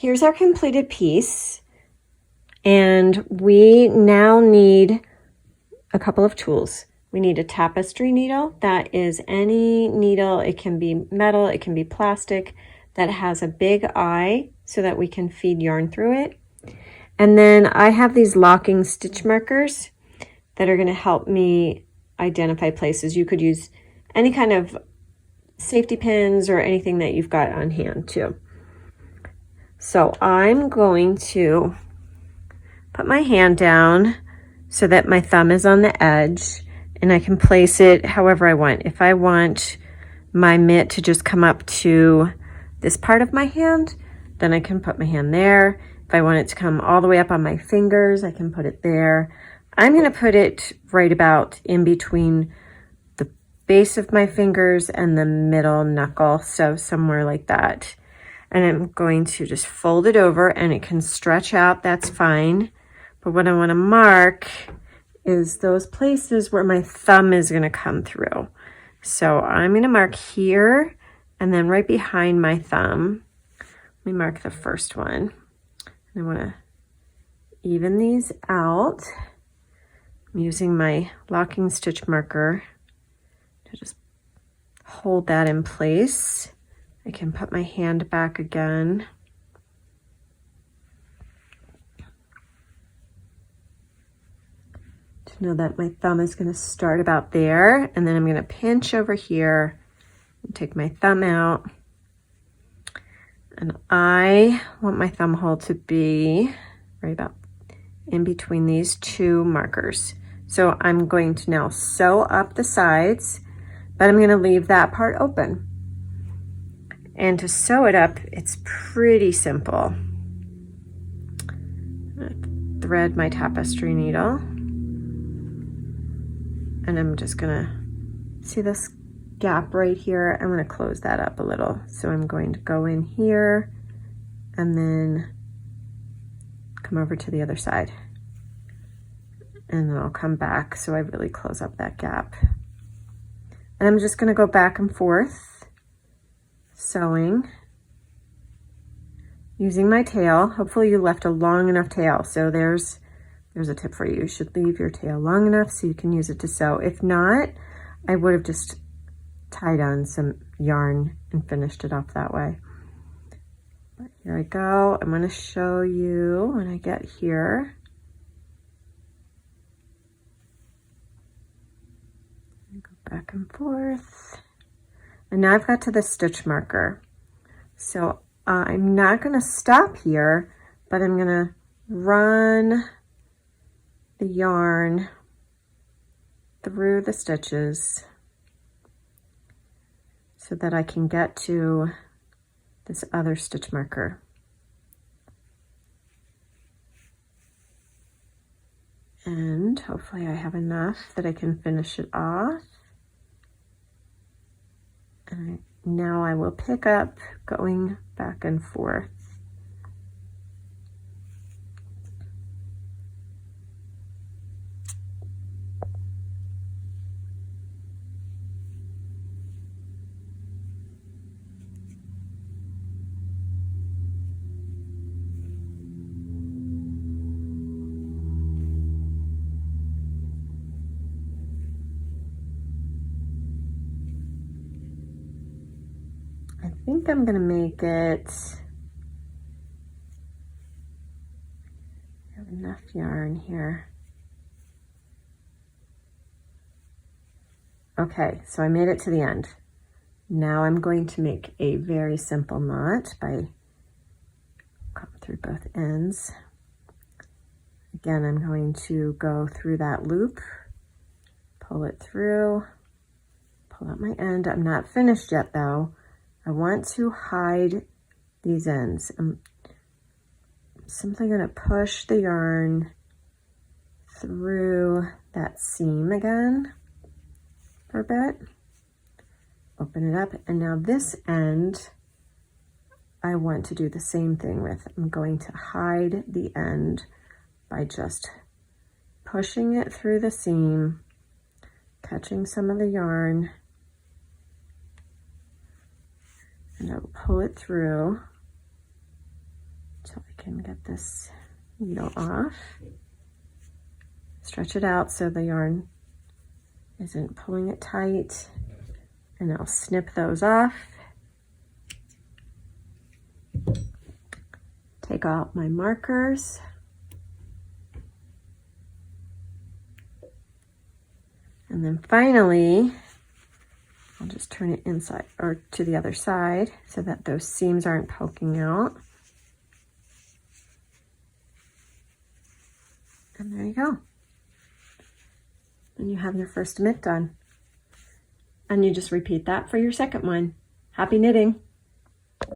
here's our completed piece. And we now need a couple of tools. We need a tapestry needle. That is any needle. It can be metal, it can be plastic, that has a big eye so that we can feed yarn through it. And then I have these locking stitch markers that are going to help me identify places. You could use any kind of safety pins or anything that you've got on hand too. So I'm going to put my hand down so that my thumb is on the edge, and I can place it however I want. If I want my mitt to just come up to this part of my hand, then I can put my hand there. If I want it to come all the way up on my fingers, I can put it there. I'm going to put it right about in between the base of my fingers and the middle knuckle, so somewhere like that. And I'm going to just fold it over, and it can stretch out, that's fine. But what I want to mark is those places where my thumb is going to come through. So I'm going to mark here, and then right behind my thumb, let me mark the first one. And I want to even these out. I'm using my locking stitch marker to just hold that in place. I can put my hand back again. To know that my thumb is going to start about there, and then I'm going to pinch over here and take my thumb out. And I want my thumb hole to be right about in between these two markers. So I'm going to now sew up the sides, but I'm going to leave that part open. And to sew it up, it's pretty simple. I'm going to thread my tapestry needle. And I'm just gonna, see this gap right here? I'm gonna close that up a little. So I'm going to go in here and then come over to the other side. And then I'll come back so I really close up that gap. And I'm just gonna go back and forth, sewing, using my tail. Hopefully you left a long enough tail. So there's a tip for you. You should leave your tail long enough so you can use it to sew. If not, I would have just tied on some yarn and finished it off that way. But here I go. I'm going to show you when I get here. Go back and forth. And now I've got to the stitch marker. So I'm not going to stop here, but I'm going to run the yarn through the stitches so that I can get to this other stitch marker. And hopefully I have enough that I can finish it off. And now I will pick up going back and forth. I think I'm going to make it, I have enough yarn here. Okay, so I made it to the end. Now I'm going to make a very simple knot by cutting through both ends. Again, I'm going to go through that loop, pull it through, pull out my end. I'm not finished yet though. I want to hide these ends. I'm simply going to push the yarn through that seam again for a bit. Open it up, and now this end I want to do the same thing with. I'm going to hide the end by just pushing it through the seam, catching some of the yarn, and I'll pull it through. can get this needle off. Stretch it out so the yarn isn't pulling it tight. And I'll snip those off. Take out my markers. And then finally, I'll just turn it inside or to the other side so that those seams aren't poking out. And there you go. And you have your first mitt done. And you just repeat that for your second one. Happy knitting!